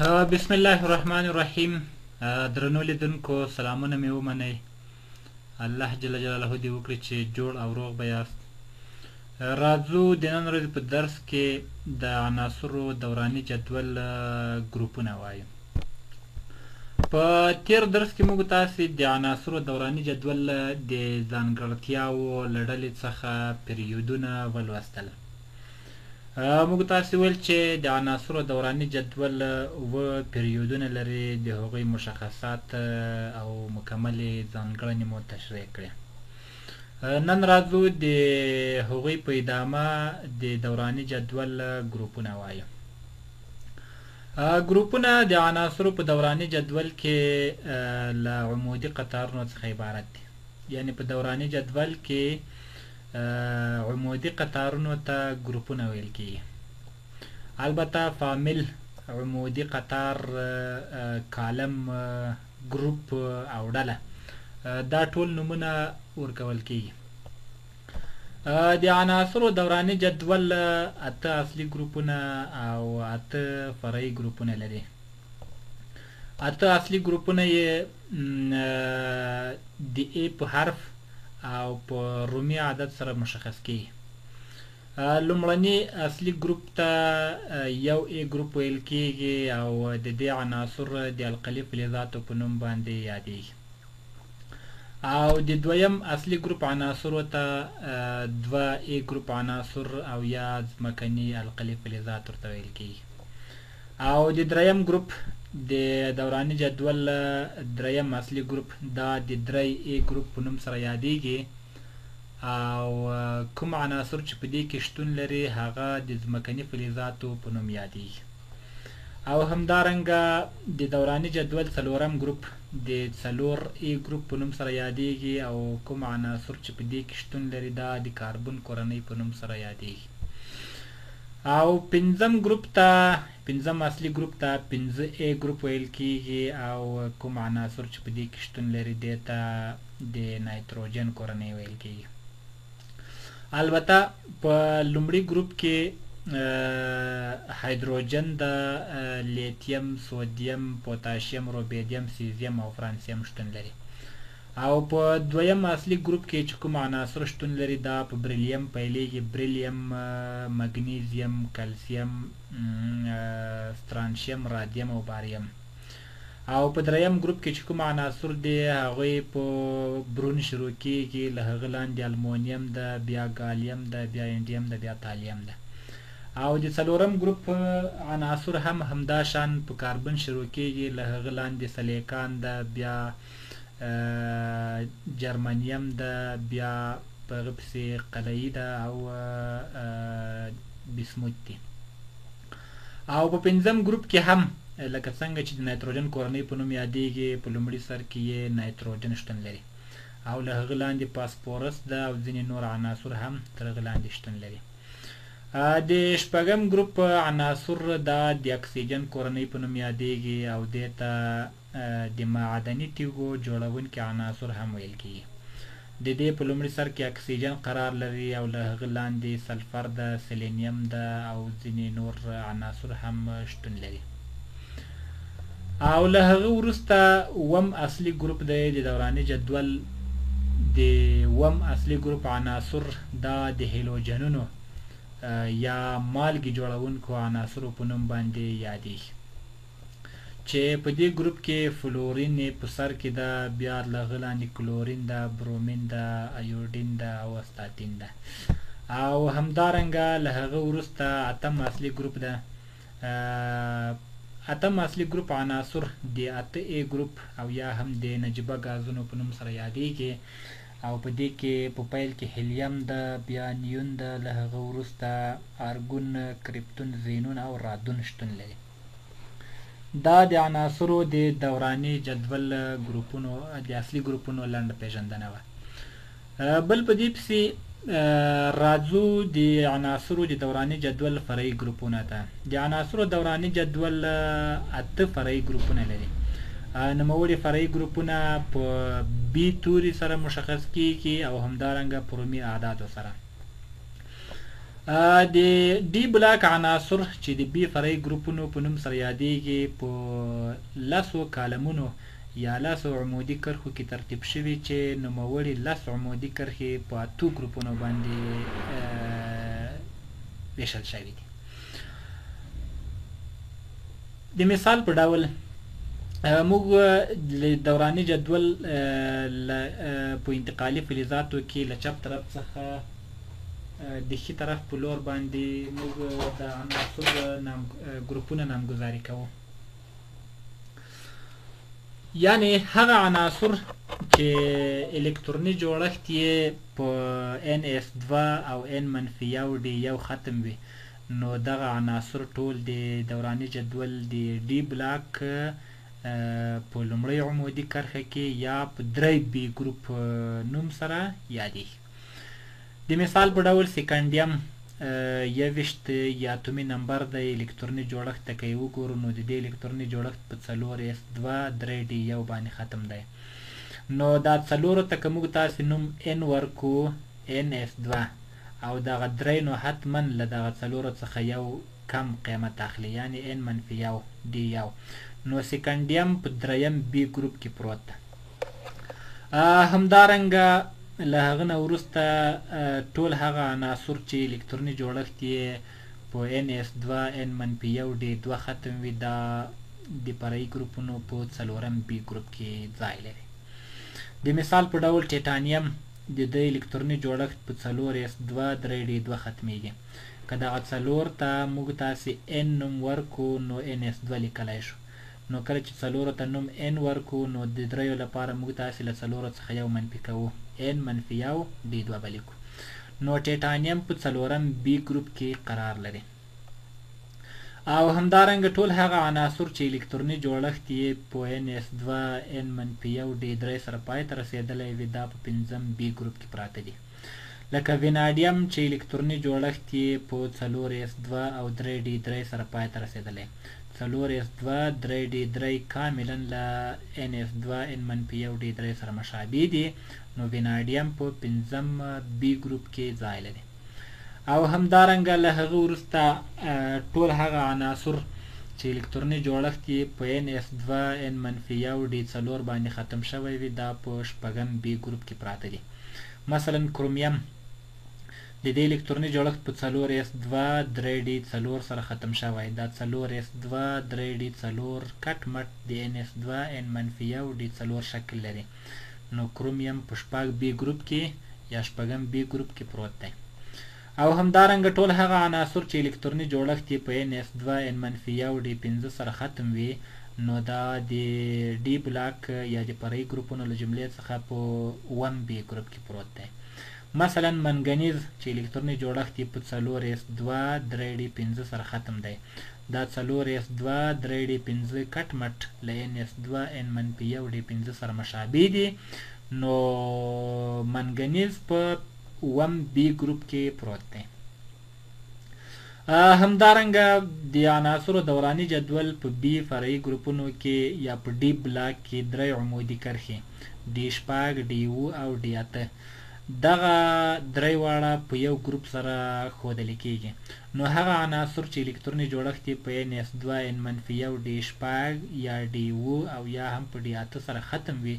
بسم الله الرحمن الرحیم. درنو لیدونکو سلامونه مې ومنئ. الله جل جلاله دې وکړي چې جوړ او روغ به یاست. راځو د نن ورځې په درس کې د عناصرو دوراني جدول ګروپونه وایو. په تیر درس کې موږ تاسې د عناصرو دوراني جدول د ځانګړتیاوو له ډلې څخه پیریودونه ولوستل. موږ تاسې ویل چې د عناصرو دوراني جدول اووه پیریودونه لري، د هغوی مشخصات او مکملې ځانګړنې مو تشریح کړې. نن راځو د هغوی په ادامه د دوراني جدول ګروپونه وایو. ګروپونه د عناصرو په دوراني جدول کې له عمودي قطارونو څخه عبارت دي. یعنې په دوراني جدول کې عمودي قطارونو ته ګروپونه ویل کیږي. البته فامیل، عمودي قطار، کالم، ګروپ او ډله دا ټول نومونه ورکول کیږي. د عناصرو دوراني جدول اته اصلي ګروپونه او اته فرعي ګروپونه لري. اته اصلي ګروپونه یې د ا په حرف او په رومي عدد سره مشخص کیږي. لومړني اصلي ګروپ ته یو ا ګروپ ویل کیږي او د دې عناصر د القلي فلزاتو په نوم باندې یادیږي. او د دویم اصلي ګروپ عناصرو ته دوه ا ګروپ عناصر او یا ځمکني القلي فلزات ورته ویل کیږي. او د دریم ګروپ د دوراني جدول دریم اصلي ګروپ دا د درې ا ګروپ په نوم سره یادیږي. او کوم عناصر چې په دې کې شتون لري هغه د ځمکني فلزاتو په نوم یادیږي. او همدارنګه د دوراني جدول څلورم ګروپ د څلور ا ګروپ په نوم سره یادیږي. او کوم عناصر چې په دې کې شتون لري دا د کاربن کورنۍ په نوم سره یادیږي. او پنځم ګروپ ته، پنځم اصلي ګروپ ته پنځه ا ګروپ ویل کیږي. او کوم عناصر چې په دې کې شتون لري دې ته د نایتروجن کورنۍ ویل کیږي. البته په لومړي ګروپ کې هایدروجن د لیتیم، سودیم، پوتاشیم، روبیدیم، سیزیم او فرانسیم شتون لري. او په دویم اصلي ګروپ کې چې کوم عناصر شتون لري دا په بریلیم پیلیږي. بریلیم، مګنیزیم، کلسیم، سترانشیم، رادیم او باریم. او په دریم ګروپ کې چې کوم عناصر دي هغوی په برون شروع کیږي، له هغه لاندې المونیم ده، بیا ګالیم ده، بیا انډیم ده، بیا تالیم ده. او د څلورم ګروپ عناصر هم همدا شان په کاربن شروع کیږي، له هغه لاندې سلیکان ده، بیا جرمنیم ده، بیا په هغه پسې قلعي ده او بسموت دي. او په پنځم ګروپ کې هم لکه څنګه چې د نایتروجن کورنۍ په نوم یادیږي، په لومړي سر کې یې نایتروجن شتون لري. او له هغه لاندې فاسفورس ده او ځینې نور عناصر هم تر هغه لاندې شتون لري. د شپږم ګروپ عناصر دا د اکسیجن کورنۍ په نوم یادیږي او دې ته د معدني تیږو جوړونکي عناصر هم ویل کیږي. د دې په لومړي سر کې اکسیجن قرار لري او له هغه لاندې سلفر ده، سیلینیم ده او ځینې نور عناصر هم شتون لري. او له هغه وروسته اووم اصلي ګروپ دی د دوراني جدول. د اووم اصلي ګروپ عناصر دا د هیلوجنونو یا مالګې جوړونکو عناصرو په نوم باندې یادیږي، چې په دې ګروپ کې فلورین په سر کې ده، بیا له هغه لاندې کلورین ده، برومین ده، ایوډین ده او استاتین ده. او همدارنګه له هغه وروسته اتم اصلي ګروپ ده. اتم اصلي ګروپ عناصر د اته ا ګروپ او یا هم د نجیبه ګازونو په نوم سره یادیږي. او په دې کې په پیل کې هیلیم ده، بیا نیون ده، له هغه وروسته ارګون، کریپتون، زینون او رادون شتون لري. دا د عناصرو د دوراني جدول ګروپونو د اصلي ګروپونو لنډه پیژندنه وه. بل په دې پسې راځو د عناصرو د دوراني جدول فرعي ګروپونه ته. د عناصرو دوراني جدول اته فرعي ګروپونه لري. نوموړي فرعي ګروپونه په بي توري سره مشخص کیږي او همدارنګه په رومي اعدادو سره. د ډي بلاک عناصر چې د بي فرعي ګروپونو په نوم سره یادېږي په لسو کالمونو یا لسو عمودي کرښو کې ترتیب شوي چې نوموړي لس عمودي کرښې په اتو ګروپونو باندې ویشل شوي دي. د مثال په ډول موږ د دوراني جدول په انتقالي فلزاتو کې له چپ طرف څخه د ښي طرف په لور باندې موږ د عناصر ګروپونه نامګذاري کوو، یعنی هغه عناصر چې الکتروني جوړښت یې په NS2 او N-1 ختم وي، نو دغه عناصر ټول د دوراني جدول د ډي بلاک په لومړۍ عمودي کرښه کې یا په 3B ګروپ نوم سره یادېږي. د مثال په ډول سیکنډیم 21 یا اتومي نمبر د الکتروني جوړښت ته که یې وګورو نو د دې الکتروني جوړښت په 4s2 3d1 باندې ختم دی. نو دا 4 ته که موږ تاسې نوم n ورکو ns2 او دغه 3 نو حتما له دغه 4 څخه یو کم قیمت اخلي، یعنی n-1 d1. نو سیکنډیم په 3B ګروپ کې پروت ده. همدارنګه له هغه نه وروسته ټول هغه عناصر چې الکتروني جوړښت یې په NS2 N-1 D2 ختم وي دا د فرعي ګروپونو په 4B ګروپ کې ځای لري. د مثال په ډول ټیټانیم د دې الکتروني جوړښت په 4s2 3d2 ختمیږي. که دغه 4 ته موږ تاسې n نوم ورکو نو ns2 لیکلی شو، نو کله چې 4 ته نوم n ورکو نو د 3 لپاره موږ تاسې له 4 څخه یو منفي کوو n-1 d2 به لیکو. نو ټیټانیم په 4B ګروپ کې قرار لري. او همدارنګه ټول هغه عناصر چې الکتروني جوړښت یې په NS2 N-1 D3 سره پای ته رسېدلی وي دا په 5B ګروپ کې پراته دي. لکه ویناډیم چې الکتروني جوړښت یې په 4s2 او 3d3 سره پای ته رسېدلی. 4s2 3d3 کاملا له NS2 N-1 D3 سره مشابه دي، نو ویناډیم په 5B ګروپ کې ځای لري. او همدارنګه له هغه وروسته ټول هغه عناصر چې الکتروني جوړښت یې په NS2 N-1 D4 باندې ختم شوی وي دا په 6B ګروپ کې پراته دي. مثلا کرومیم د دې الکتروني جوړښت په 4s2 3d4 سره ختم شوی، دا 4s2 3d4 کټ مټ د NS2 N-1 D4 شکل لري. نو کرومیم په 6B ګروپ کې یا 6B ګروپ کې پروت دی. او همدارنګه ټول هغه عناصر چې الکتروني جوړښت یې په NS2 N-1 D5 سره ختم وي، نو دا د ډي بلاک یا د فرعي ګروپونو له جملې څخه په 1B ګروپ کې پروت دی. مثلا منګنیز چې الکتروني جوړښت یې په 4s2 3d5 سره ختم دی، دا 4s2 3d5 کټ مټ له NS2 N-1 D5 سره مشابه دي، نو منګنیز په 1B ګروپ کې پروت دی. همدارنګه د عناصرو دوراني جدول په B فرعي ګروپونو کې یا په D بلاک کې 3 عمودي کرښې D6 D7 او D8 دغه 3 واړه په یو ګروپ سره ښودل کېږي. نو هغه عناصر چې الکتروني جوړښت یې په NS2 N-1 D6 یا D7 او یا هم په D8 سره ختم وي،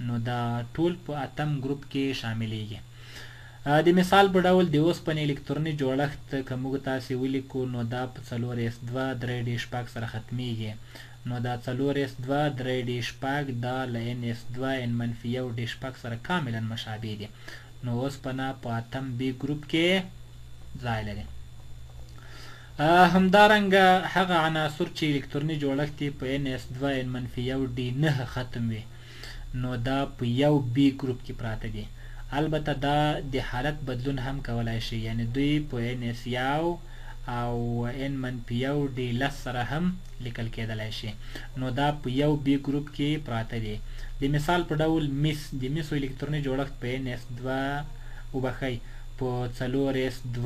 نو دا ټول په 8م ګروپ کې شاملیږي. د مثال په ډول د اوسپنې الکتروني جوړښت که موږ تاسې ولیکو نو دا په 4s2 3d6 سره ختمیږي، نو دا 4s2 3d6 دا له NS2 N-1 D6 سره کاملا مشابه دي، نو اوسپنه په 8B ګروپ کې ځای لري. همدارنګه هغه عناصر چې الکتروني جوړښت یې په NS2 N-1 D9 ختم وي، نو دا په 1B ګروپ کې پراته دي. البته دا د حالت بدلون هم کولای شي، یعنی دوی په NS1 او N-1 D10 سره هم لیکل کېدلی شي، نو دا په 1B ګروپ کې پراته دي. د مثال په ډول مس د مسو الکتروني جوړښت په NS2 وبخئ په 4s2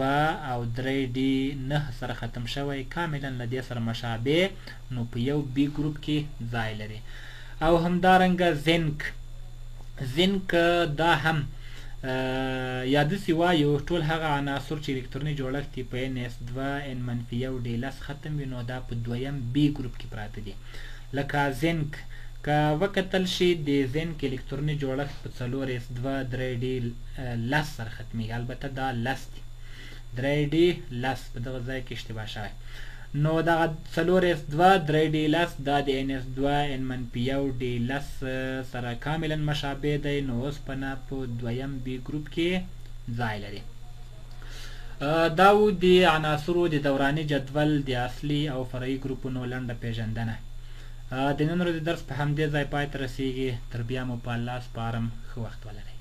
او 3d9 سره ختم شوی، کاملا له دې سره مشابه، نو په 1B ګروپ کې ځای لري. او همدارنګه زنک دا هم یا داسې وایو ټول هغه عناصر چې الکتروني جوړښت یې په NS2 N-1 ختم وي نو دا په دویم B ګروپ کې پراته دي. لکه زنک که وکتل شي د زنک الکتروني جوړښت په 4s2 3d لس سره ختمیږي، البته دا لس دی 3d لس په دغه ځای کې اشتباه شوی. نو دغه 4s2 3d لس دا د NS2 N-1 لس سره کاملا مشابه دی، نو اوسپنه په دویم B ګروپ کې ځای لري. دا و د عناصرو د دوراني جدول د اصلي او فرعي ګروپونو لنډه پیژندنه. د نن ورځې درس په همدې ځای پای ته رسیږي. تر بیا مو په الله سپارم. ښه وخت ولرئ.